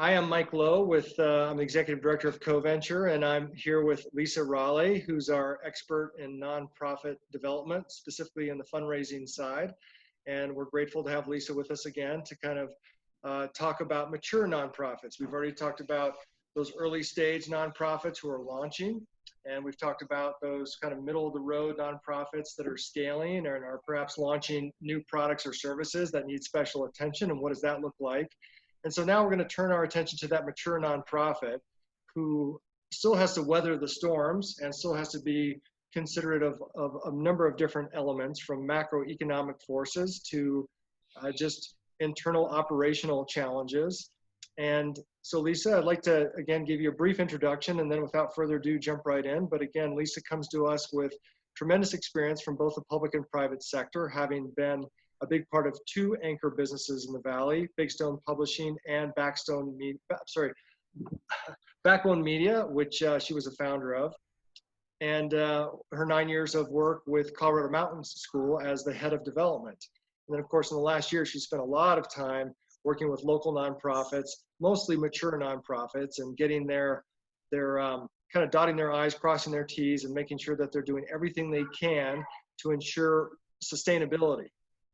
Hi, I'm Mike Lowe I'm the Executive Director of COVENTURE, and I'm here with Lisa Raleigh, who's our expert in nonprofit development, specifically in the fundraising side. And we're grateful to have Lisa with us again to kind of talk about mature nonprofits. We've already talked about those early stage nonprofits who are launching, and we've talked about those kind of middle of the road nonprofits that are scaling and are perhaps launching new products or services that need special attention, and what does that look like? And so now we're going to turn our attention to that mature nonprofit who still has to weather the storms and still has to be considerate of a number of different elements, from macroeconomic forces to just internal operational challenges. And so Lisa, I'd like to, again, give you a brief introduction, and then without further ado, jump right in. But again, Lisa comes to us with tremendous experience from both the public and private sector, having been a big part of two anchor businesses in the Valley, Big Stone Publishing and Backbone Media, which she was a founder of. And her 9 years of work with Colorado Mountains School as the head of development. And then of course, in the last year, she spent a lot of time working with local nonprofits, mostly mature nonprofits, and getting their kind of dotting their I's, crossing their T's, and making sure that they're doing everything they can to ensure sustainability.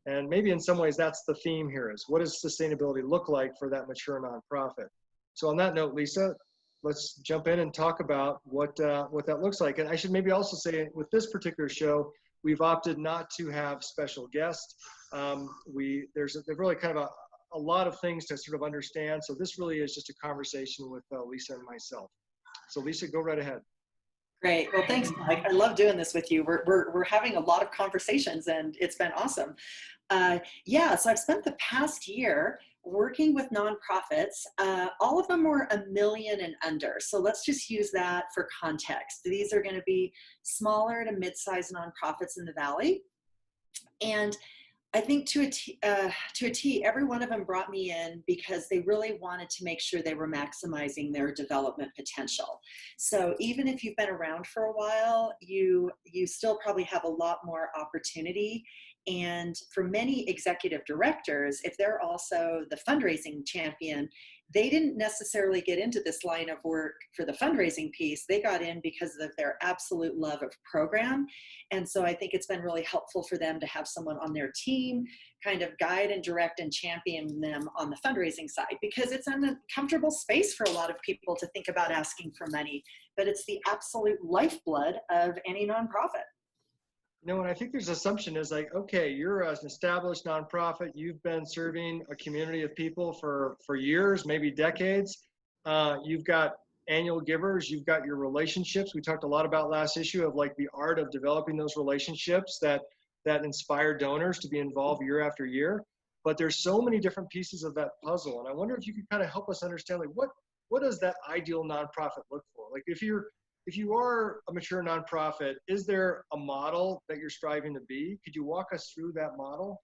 And maybe in some ways that's the theme here, is what does sustainability look like for that mature nonprofit? So on that note, Lisa, let's jump in and talk about what that looks like. And I should maybe also say, with this particular show, we've opted not to have special guests. There's really kind of a lot of things to sort of understand. So this really is just a conversation with Lisa and myself. So Lisa, go right ahead. Great. Well, thanks, Mike. I love doing this with you. We're having a lot of conversations, and it's been awesome. So I've spent the past year working with nonprofits. All of them were $1 million and under. So let's just use that for context. These are going to be smaller to mid-sized nonprofits in the Valley. And I think to a T, every one of them brought me in because they really wanted to make sure they were maximizing their development potential. So even if you've been around for a while, you still probably have a lot more opportunity. And for many executive directors, if they're also the fundraising champion, they didn't necessarily get into this line of work for the fundraising piece. They got in because of their absolute love of program. And so I think it's been really helpful for them to have someone on their team kind of guide and direct and champion them on the fundraising side, because it's an uncomfortable space for a lot of people to think about asking for money, but it's the absolute lifeblood of any nonprofit. And I think there's an assumption is like, okay, you're an established nonprofit. You've been serving a community of people for years, maybe decades. You've got annual givers. You've got your relationships. We talked a lot about last issue of like the art of developing those relationships that inspire donors to be involved year after year. But there's so many different pieces of that puzzle. And I wonder if you could kind of help us understand, like, what does that ideal nonprofit look for? Like if you are a mature nonprofit, is there a model that you're striving to be? Could you walk us through that model?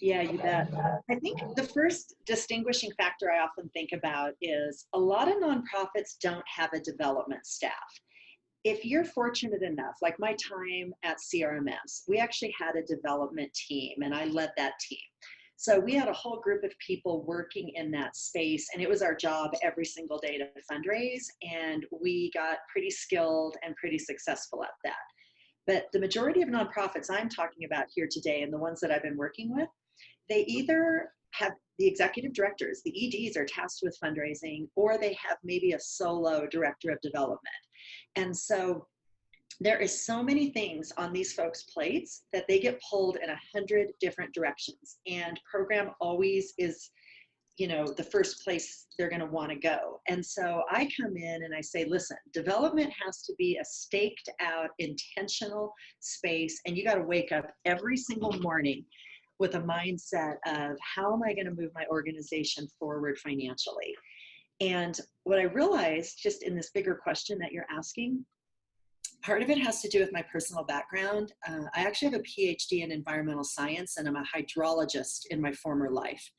Yeah, you bet. I think the first distinguishing factor I often think about is a lot of nonprofits don't have a development staff. If you're fortunate enough, like my time at CRMS, we actually had a development team, and I led that team. So we had a whole group of people working in that space, and it was our job every single day to fundraise, and we got pretty skilled and pretty successful at that. But the majority of nonprofits I'm talking about here today, and the ones that I've been working with, they either have the executive directors, the EDs are tasked with fundraising, or they have maybe a solo director of development. And so there is so many things on these folks' plates that they get pulled in 100 different directions. And program always is, the first place they're going to want to go. And so I come in and I say, listen, development has to be a staked out, intentional space. And you got to wake up every single morning with a mindset of how am I going to move my organization forward financially? And what I realized just in this bigger question that you're asking, part of it has to do with my personal background. I actually have a PhD in environmental science, and I'm a hydrologist in my former life.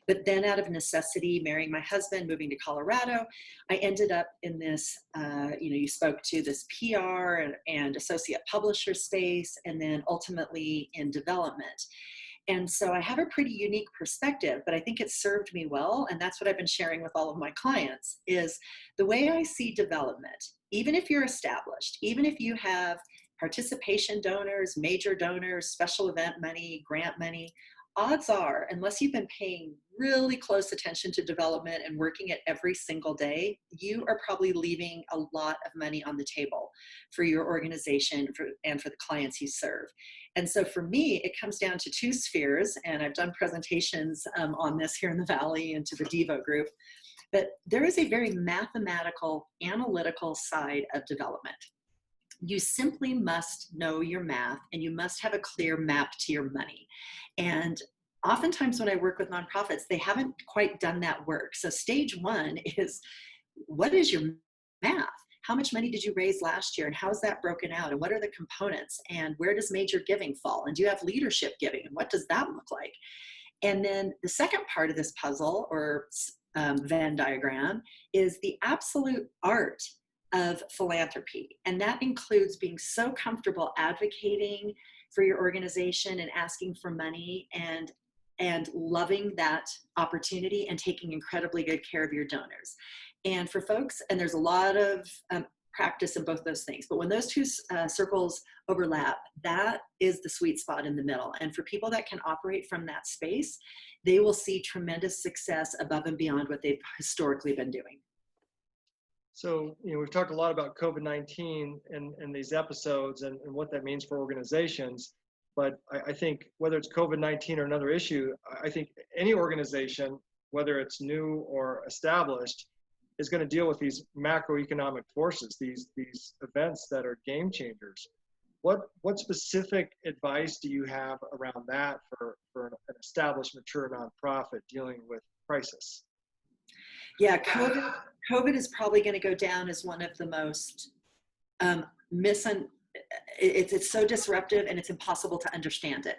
But then out of necessity, marrying my husband, moving to Colorado, I ended up in this, you spoke to this PR and associate publisher space, and then ultimately in development. And so I have a pretty unique perspective, but I think it's served me well. And that's what I've been sharing with all of my clients is the way I see development, even if you're established, even if you have participation donors, major donors, special event money, grant money, odds are, unless you've been paying really close attention to development and working it every single day, you are probably leaving a lot of money on the table for your organization and for the clients you serve. And so for me, it comes down to two spheres, and I've done presentations on this here in the Valley and to the Devo group, but there is a very mathematical, analytical side of development. You simply must know your math, and you must have a clear map to your money. And oftentimes when I work with nonprofits, they haven't quite done that work. So stage one is, what is your math? How much money did you raise last year, and how is that broken out, and what are the components, and where does major giving fall, and do you have leadership giving, and what does that look like? And then the second part of this puzzle or Venn diagram is the absolute art of philanthropy. And that includes being so comfortable advocating for your organization and asking for money and loving that opportunity and taking incredibly good care of your donors. And for folks, and there's a lot of practice in both those things, but when those two circles overlap, that is the sweet spot in the middle. And for people that can operate from that space, they will see tremendous success above and beyond what they've historically been doing. So, we've talked a lot about COVID-19 in these episodes and what that means for organizations. But I think whether it's COVID-19 or another issue, I think any organization, whether it's new or established, is going to deal with these macroeconomic forces, these events that are game changers. What specific advice do you have around that for an established, mature nonprofit dealing with crisis? Yeah, COVID is probably going to go down as one of the most it's so disruptive, and it's impossible to understand it.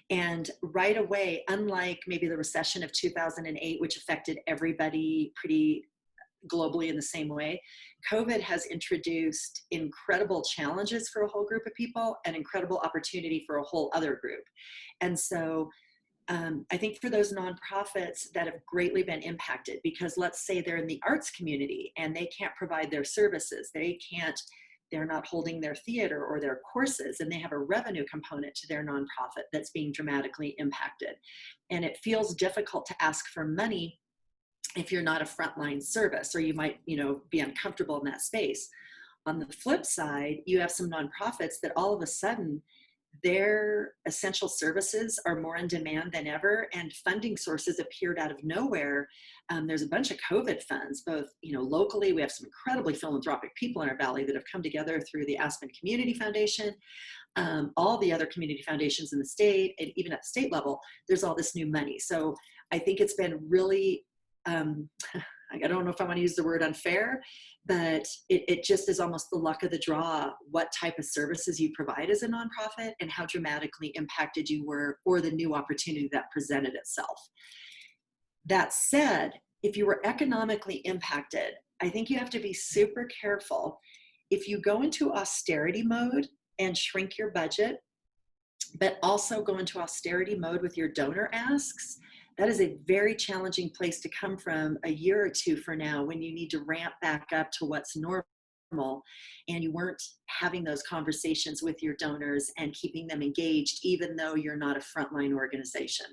And right away, unlike maybe the recession of 2008, which affected everybody pretty globally in the same way, COVID has introduced incredible challenges for a whole group of people and incredible opportunity for a whole other group. And so I think for those nonprofits that have greatly been impacted, because let's say they're in the arts community and they can't provide their services, they're not holding their theater or their courses, and they have a revenue component to their nonprofit that's being dramatically impacted. And it feels difficult to ask for money if you're not a frontline service, or you might, be uncomfortable in that space. On the flip side, you have some nonprofits that all of a sudden their essential services are more in demand than ever, and funding sources appeared out of nowhere. There's a bunch of COVID funds, both locally. We have some incredibly philanthropic people in our valley that have come together through the Aspen Community Foundation, all the other community foundations in the state, and even at the state level, there's all this new money. So I think it's been really, I don't know if I want to use the word unfair, but it just is almost the luck of the draw what type of services you provide as a nonprofit and how dramatically impacted you were, or the new opportunity that presented itself. That said, if you were economically impacted, I think you have to be super careful. If you go into austerity mode and shrink your budget, but also go into austerity mode with your donor asks, that is a very challenging place to come from a year or two from now, when you need to ramp back up to what's normal, and you weren't having those conversations with your donors and keeping them engaged, even though you're not a frontline organization.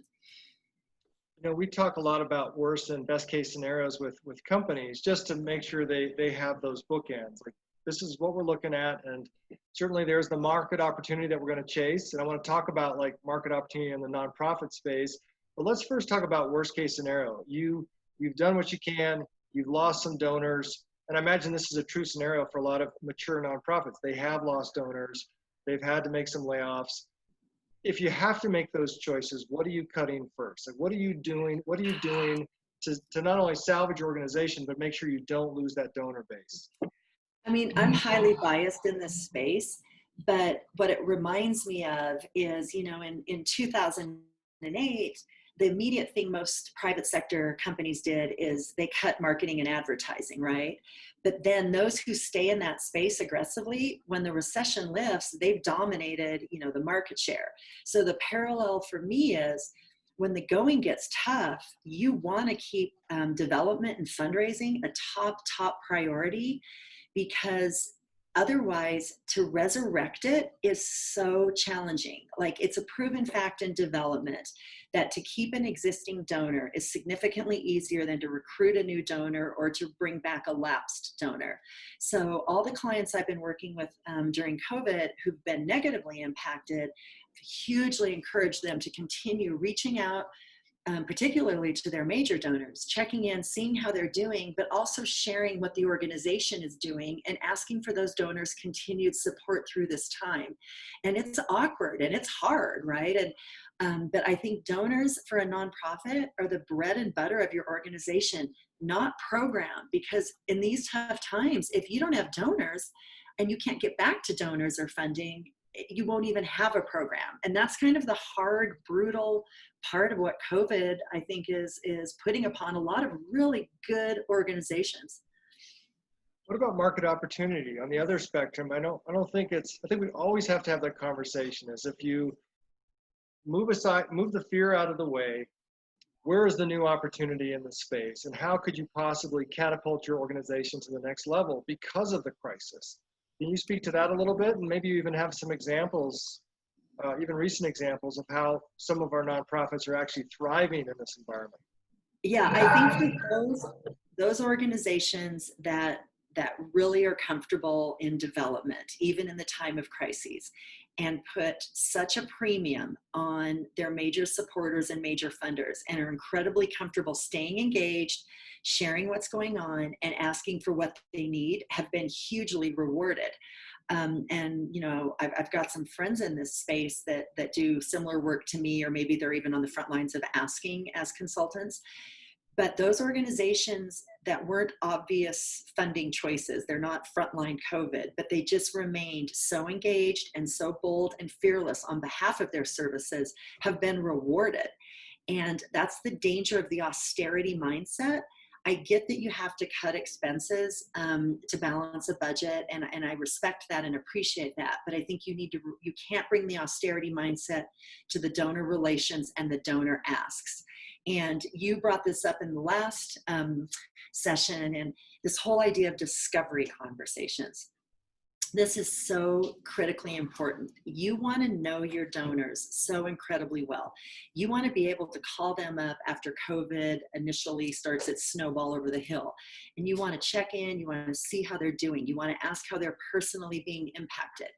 We talk a lot about worst and best case scenarios with companies, just to make sure they have those bookends. Like, this is what we're looking at, and certainly there's the market opportunity that we're going to chase. And I want to talk about like market opportunity in the nonprofit space. But let's first talk about worst case scenario. You've done what you can, you've lost some donors, and I imagine this is a true scenario for a lot of mature nonprofits. They have lost donors, they've had to make some layoffs. If you have to make those choices, what are you cutting first? Like, what are you doing to not only salvage your organization, but make sure you don't lose that donor base? I mean, I'm highly biased in this space, but what it reminds me of is, in 2008, the immediate thing most private sector companies did is they cut marketing and advertising, right? But then those who stay in that space aggressively, when the recession lifts, they've dominated, the market share. So the parallel for me is when the going gets tough, you want to keep development and fundraising a top priority, because otherwise to resurrect it is so challenging. Like, it's a proven fact in development that to keep an existing donor is significantly easier than to recruit a new donor or to bring back a lapsed donor. So all the clients I've been working with during COVID who've been negatively impacted, hugely encourage them to continue reaching out, particularly to their major donors, checking in, seeing how they're doing, but also sharing what the organization is doing and asking for those donors' continued support through this time. And it's awkward and it's hard, right? But I think donors for a nonprofit are the bread and butter of your organization, not program, because in these tough times, if you don't have donors and you can't get back to donors or funding, you won't even have a program. And that's kind of the hard, brutal part of what COVID, I think, is putting upon a lot of really good organizations. What about market opportunity on the other spectrum? I think we always have to have that conversation, is if you move the fear out of the way, where is the new opportunity in the space? And how could you possibly catapult your organization to the next level because of the crisis? Can you speak to that a little bit? And maybe you even have some examples, even recent examples of how some of our nonprofits are actually thriving in this environment. Yeah, I think for those organizations that really are comfortable in development, even in the time of crises, and put such a premium on their major supporters and major funders, and are incredibly comfortable staying engaged, sharing what's going on, and asking for what they need, have been hugely rewarded. I've got some friends in this space that do similar work to me, or maybe they're even on the front lines of asking as consultants. But those organizations that weren't obvious funding choices, they're not frontline COVID, but they just remained so engaged and so bold and fearless on behalf of their services, have been rewarded. And that's the danger of the austerity mindset. I get that you have to cut expenses to balance a budget, and I respect that and appreciate that. But I think you can't bring the austerity mindset to the donor relations and the donor asks. And you brought this up in the last session, and this whole idea of discovery conversations. This is so critically important. You want to know your donors so incredibly well. You want to be able to call them up after COVID initially starts its snowball over the hill. And you want to check in, you want to see how they're doing. You want to ask how they're personally being impacted.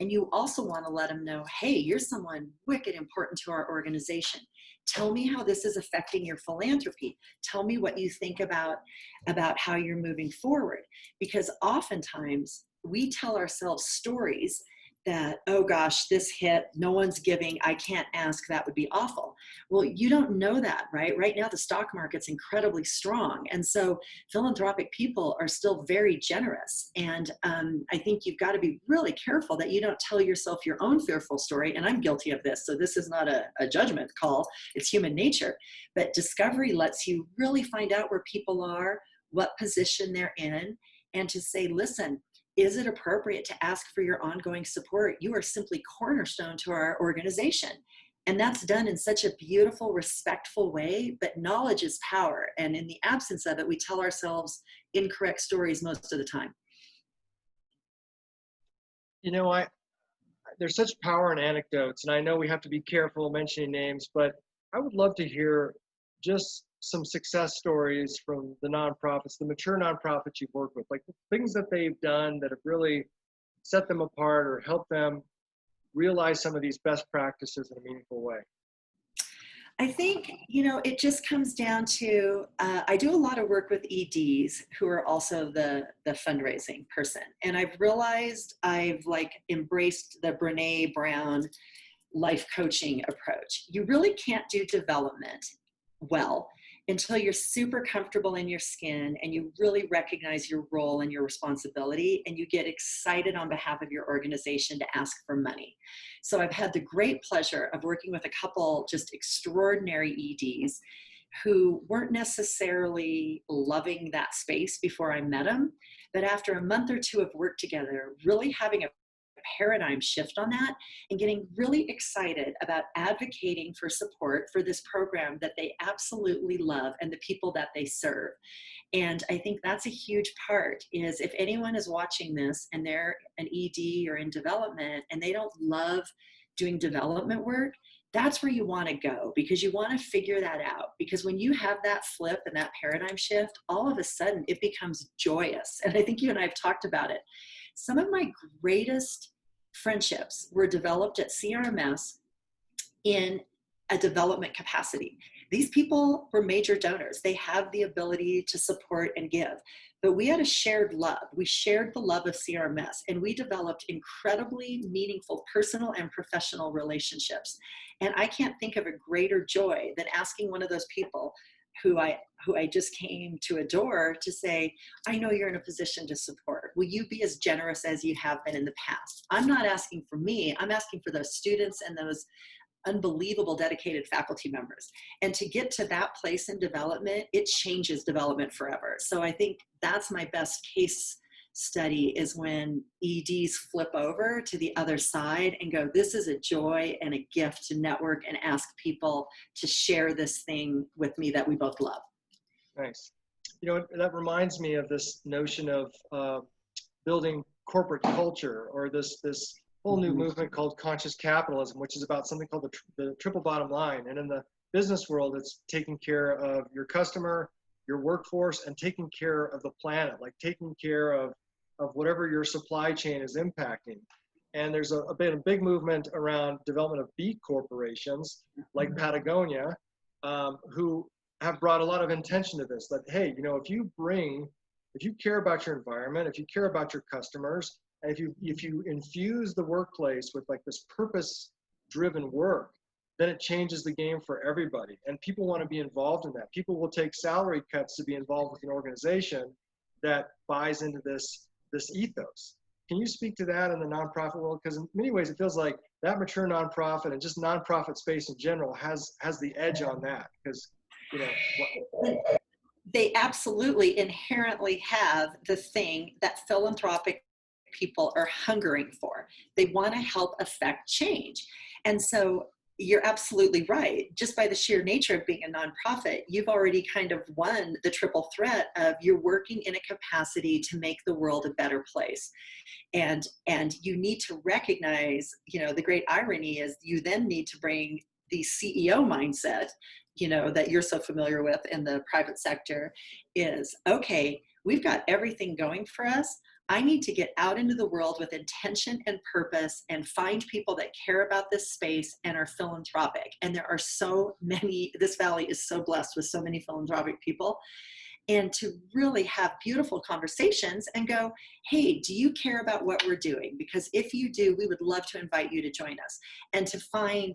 And you also want to let them know, hey, you're someone wicked important to our organization. Tell me how this is affecting your philanthropy. Tell me what you think about how you're moving forward. Because oftentimes, we tell ourselves stories that, oh gosh, this hit, no one's giving, I can't ask, that would be awful. Well, you don't know that, right? Right now, the stock market's incredibly strong. And so philanthropic people are still very generous. And I think you've got to be really careful that you don't tell yourself your own fearful story. And I'm guilty of this. So this is not a judgment call. It's human nature. But discovery lets you really find out where people are, what position they're in, and to say, listen, is it appropriate to ask for your ongoing support? You are simply cornerstone to our organization. And that's done in such a beautiful, respectful way, but knowledge is power. And in the absence of it, we tell ourselves incorrect stories most of the time. There's such power in anecdotes, and I know we have to be careful mentioning names, but I would love to hear just some success stories from the nonprofits, the mature nonprofits you've worked with, like the things that they've done that have really set them apart or helped them realize some of these best practices in a meaningful way. I think, it just comes down to, I do a lot of work with EDs who are also the fundraising person. And I've realized I've embraced the Brene Brown life coaching approach. You really can't do development well until you're super comfortable in your skin and you really recognize your role and your responsibility, and you get excited on behalf of your organization to ask for money. So I've had the great pleasure of working with a couple just extraordinary EDs who weren't necessarily loving that space before I met them, but after a month or two of work together, really having a paradigm shift on that and getting really excited about advocating for support for this program that they absolutely love and the people that they serve. And I think that's a huge part, is if anyone is watching this and they're an ED or in development and they don't love doing development work, that's where you want to go, because you want to figure that out. Because when you have that flip and that paradigm shift, all of a sudden it becomes joyous. And I think you and I have talked about it. Some of my greatest friendships were developed at CRMS in a development capacity. These people were major donors. They have the ability to support and give, but we had a shared love. We shared the love of CRMS, and we developed incredibly meaningful personal and professional relationships. And I can't think of a greater joy than asking one of those people who I just came to adore to say, I know you're in a position to support. Will you be as generous as you have been in the past? I'm not asking for me, I'm asking for those students and those unbelievable dedicated faculty members. And to get to that place in development, it changes development forever. So I think that's my best case study, is when EDs flip over to the other side and go, this is a joy and a gift to network and ask people to share this thing with me that we both love. Nice. You know, that reminds me of this notion of building corporate culture, or this whole new movement called conscious capitalism, which is about something called the triple bottom line. And in the business world, it's taking care of your customer, your workforce, and taking care of the planet, like taking care of whatever your supply chain is impacting. And there's a big movement around development of B corporations like Patagonia, who have brought a lot of intention to this. That, hey, you know, if you care about your environment, if you care about your customers, and if you infuse the workplace with like this purpose-driven work, then it changes the game for everybody. And people want to be involved in that. People will take salary cuts to be involved with an organization that buys into this ethos. Can you speak to that in the nonprofit world? Because in many ways, it feels like that mature nonprofit and just nonprofit space in general has the edge on that. Because, you know, they absolutely inherently have the thing that philanthropic people are hungering for. They want to help affect change. And so you're absolutely right. Just by the sheer nature of being a nonprofit, you've already kind of won the triple threat of you're working in a capacity to make the world a better place. And you need to recognize, you know, the great irony is you then need to bring the CEO mindset, you know, that you're so familiar with in the private sector, is, okay, we've got everything going for us. I need to get out into the world with intention and purpose and find people that care about this space and are philanthropic. And there are so many, this valley is so blessed with so many philanthropic people. And to really have beautiful conversations and go, hey, do you care about what we're doing? Because if you do, we would love to invite you to join us. And to find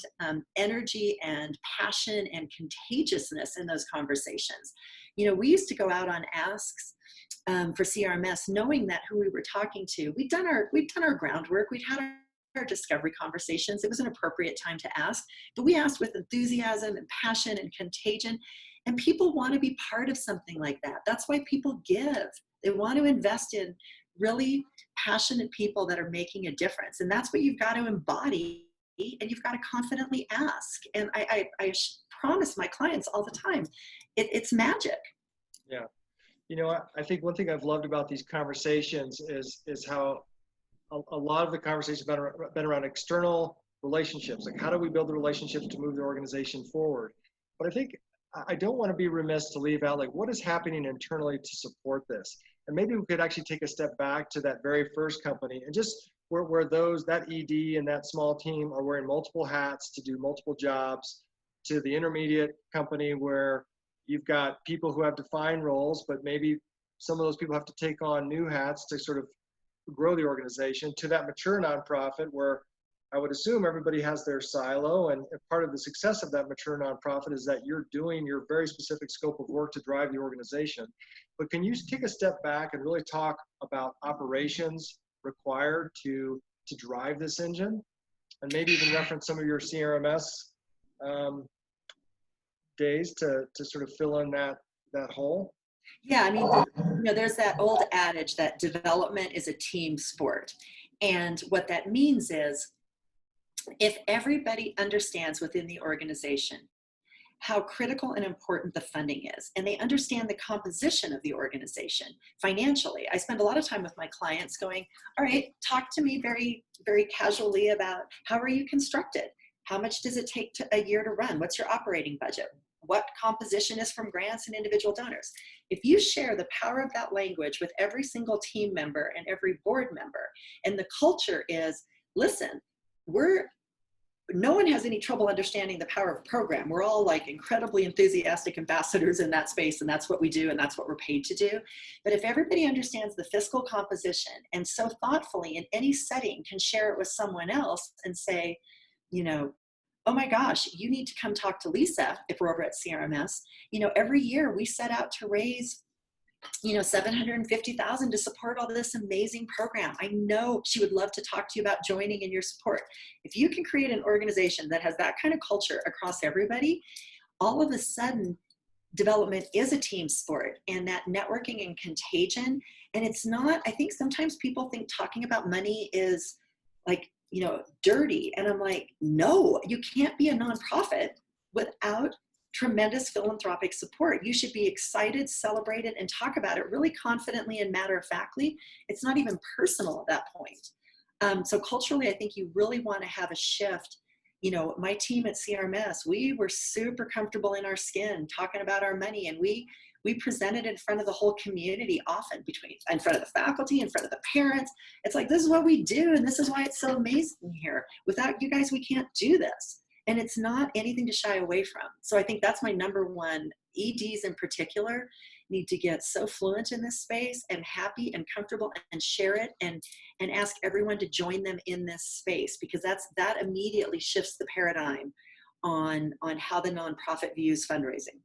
energy and passion and contagiousness in those conversations. You know, we used to go out on asks for CRMS, knowing that who we were talking to, we'd done our groundwork, we'd had our discovery conversations. It was an appropriate time to ask, but we asked with enthusiasm and passion and contagion. And people want to be part of something like that. That's why people give. They want to invest in really passionate people that are making a difference. And that's what you've got to embody, and you've got to confidently ask. And I promise my clients all the time, it's magic. Yeah. You know, I think one thing I've loved about these conversations is how a lot of the conversations have been around external relationships. Like, how do we build the relationships to move the organization forward? But I think I don't want to be remiss to leave out, like, what is happening internally to support this? And maybe we could actually take a step back to that very first company and just where that ED and that small team are wearing multiple hats to do multiple jobs, to the intermediate company where you've got people who have defined roles, but maybe some of those people have to take on new hats to sort of grow the organization, to that mature nonprofit where I would assume everybody has their silo, and part of the success of that mature nonprofit is that you're doing your very specific scope of work to drive the organization. But can you take a step back and really talk about operations required to drive this engine, and maybe even reference some of your CRMS days to sort of fill in that hole? Yeah, I mean, there's that old adage that development is a team sport. And what that means is if everybody understands within the organization how critical and important the funding is, and they understand the composition of the organization financially. I spend a lot of time with my clients going, all right, talk to me very, very casually about how are you constructed? How much does it take a year to run? What's your operating budget? What composition is from grants and individual donors? If you share the power of that language with every single team member and every board member, and the culture is, listen, no one has any trouble understanding the power of program. We're all like incredibly enthusiastic ambassadors in that space, and that's what we do, and that's what we're paid to do. But if everybody understands the fiscal composition and so thoughtfully in any setting can share it with someone else and say, oh my gosh, you need to come talk to Lisa if we're over at CRMS. Every year we set out to raise $750,000 to support all this amazing program. I know she would love to talk to you about joining in your support. If you can create an organization that has that kind of culture across everybody, all of a sudden development is a team sport, and that networking and contagion. And it's not, I think sometimes people think talking about money is like, dirty. And I'm like, no, you can't be a nonprofit without tremendous philanthropic support. You should be excited, celebrate it, and talk about it really confidently and matter-of-factly. It's not even personal at that point. So culturally, I think you really want to have a shift. My team at CRMS, we were super comfortable in our skin talking about our money, and we presented in front of the whole community often, in front of the faculty, in front of the parents. It's like, this is what we do, and this is why it's so amazing here. Without you guys, we can't do this. And it's not anything to shy away from. So I think that's my number one. EDs in particular need to get so fluent in this space and happy and comfortable and share it and ask everyone to join them in this space, because that immediately shifts the paradigm on how the nonprofit views fundraising.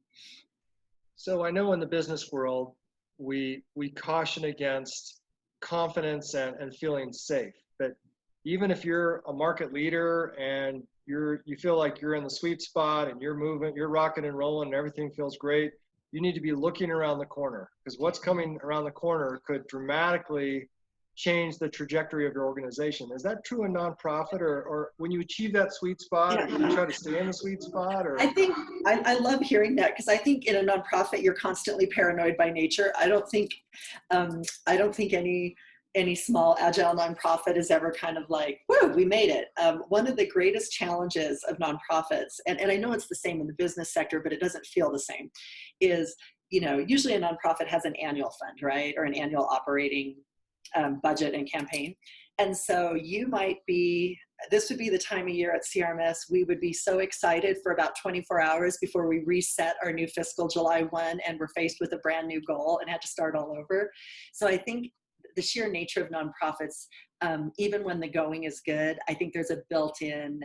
So I know in the business world, we caution against confidence and feeling safe. But even if you're a market leader and you feel like you're in the sweet spot and you're moving, you're rocking and rolling and everything feels great, you need to be looking around the corner, because what's coming around the corner could dramatically change the trajectory of your organization. Is that true in nonprofit, or when you achieve that sweet spot, you try to stay in the sweet spot? Or? I think I love hearing that, because I think in a nonprofit you're constantly paranoid by nature. I don't think any small agile nonprofit is ever kind of like, whoa, we made it. One of the greatest challenges of nonprofits, and I know it's the same in the business sector, but it doesn't feel the same, is, usually a nonprofit has an annual fund, right? Or an annual operating budget and campaign. And so this would be the time of year at CRMS, we would be so excited for about 24 hours before we reset our new fiscal July 1, and we're faced with a brand new goal and had to start all over. So I think the sheer nature of nonprofits, even when the going is good, I think there's a built-in,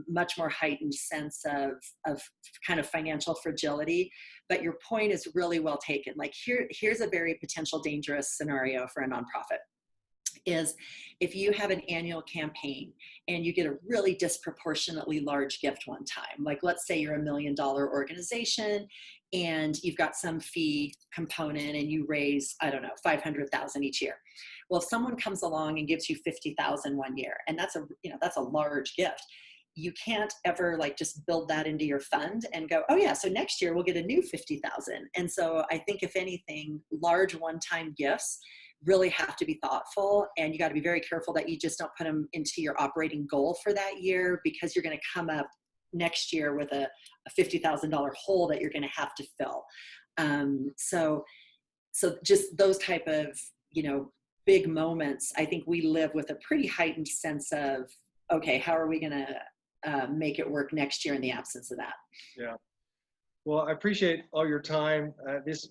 much more heightened sense of kind of financial fragility. But your point is really well taken. Like here's a very potential dangerous scenario for a nonprofit. Is if you have an annual campaign and you get a really disproportionately large gift one time, like let's say you're $1 million organization and you've got some fee component and you raise, I don't know, 500,000 each year. Well, if someone comes along and gives you 50,000 one year, and that's a large gift, you can't ever like just build that into your fund and go, oh yeah, so next year we'll get a new 50,000. And so I think if anything, large one-time gifts really have to be thoughtful, and you got to be very careful that you just don't put them into your operating goal for that year, because you're going to come up next year with a $50,000 hole that you're going to have to fill. So just those type of, big moments, I think we live with a pretty heightened sense of, okay, how are we going to make it work next year in the absence of that? Yeah. Well, I appreciate all your time.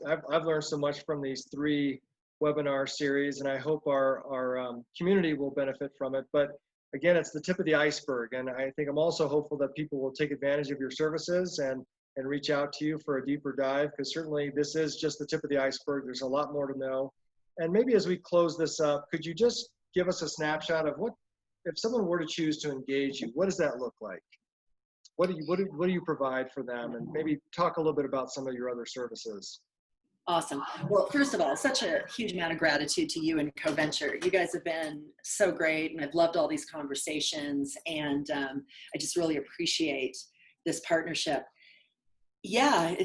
I've learned so much from these 3 webinar series, and I hope our community will benefit from it. But again, it's the tip of the iceberg. And I think I'm also hopeful that people will take advantage of your services and reach out to you for a deeper dive, because certainly this is just the tip of the iceberg. There's a lot more to know. And maybe as we close this up, could you just give us a snapshot of what, if someone were to choose to engage you, what does that look like? What do you provide for them? And maybe talk a little bit about some of your other services. Awesome. Well, first of all, such a huge amount of gratitude to you and COVENTURE. You guys have been so great, and I've loved all these conversations, and I just really appreciate this partnership. Yeah,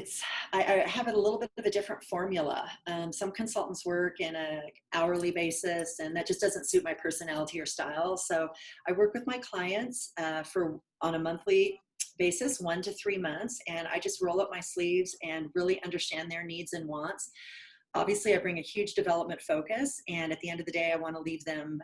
I have a little bit of a different formula. Some consultants work in an hourly basis, and that just doesn't suit my personality or style. So I work with my clients on a monthly basis, 1 to 3 months, and I just roll up my sleeves and really understand their needs and wants. Obviously, I bring a huge development focus, and at the end of the day, I want to leave them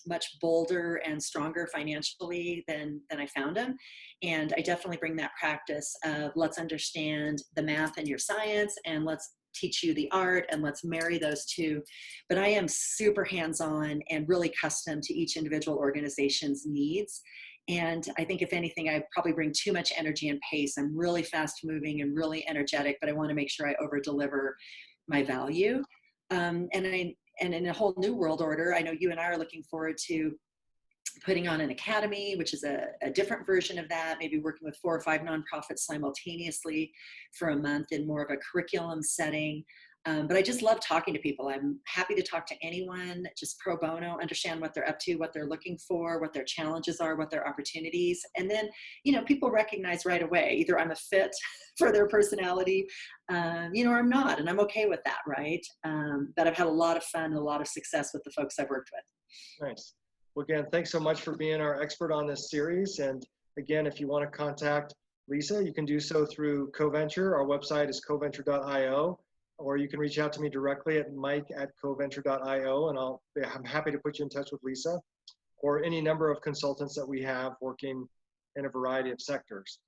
much bolder and stronger financially than I found them. And I definitely bring that practice of let's understand the math and your science, and let's teach you the art, and let's marry those two. But I am super hands-on and really custom to each individual organization's needs. And I think if anything, I probably bring too much energy and pace. I'm really fast moving and really energetic, but I want to make sure I over deliver my value. And in a whole new world order, I know you and I are looking forward to putting on an academy, which is a different version of that, maybe working with 4 or 5 nonprofits simultaneously for a month in more of a curriculum setting. But I just love talking to people. I'm happy to talk to anyone, just pro bono, understand what they're up to, what they're looking for, what their challenges are, what their opportunities. And then, people recognize right away, either I'm a fit for their personality, or I'm not, and I'm okay with that, right? But I've had a lot of fun and a lot of success with the folks I've worked with. Nice. Well, again, thanks so much for being our expert on this series. And again, if you want to contact Lisa, you can do so through COVENTURE. Our website is coventure.io. Or you can reach out to me directly at mike@coventure.io, and I'm happy to put you in touch with Lisa or any number of consultants that we have working in a variety of sectors.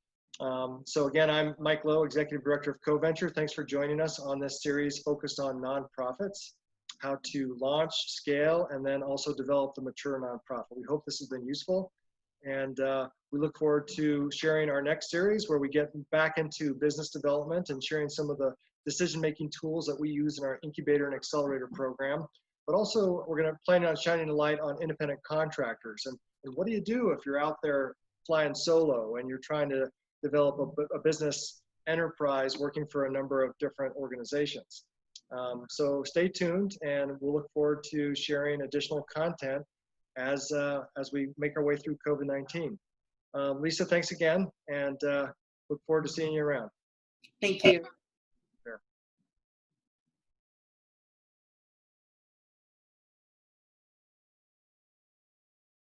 So again, I'm Mike Lowe, Executive Director of COVENTURE. Thanks for joining us on this series focused on nonprofits, how to launch, scale, and then also develop the mature nonprofit. We hope this has been useful, and we look forward to sharing our next series where we get back into business development and sharing some of the decision-making tools that we use in our incubator and accelerator program. But also, we're going to plan on shining a light on independent contractors. And what do you do if you're out there flying solo and you're trying to develop a business enterprise working for a number of different organizations? So stay tuned, and we'll look forward to sharing additional content as we make our way through COVID-19. Lisa, thanks again, and look forward to seeing you around. Thank you.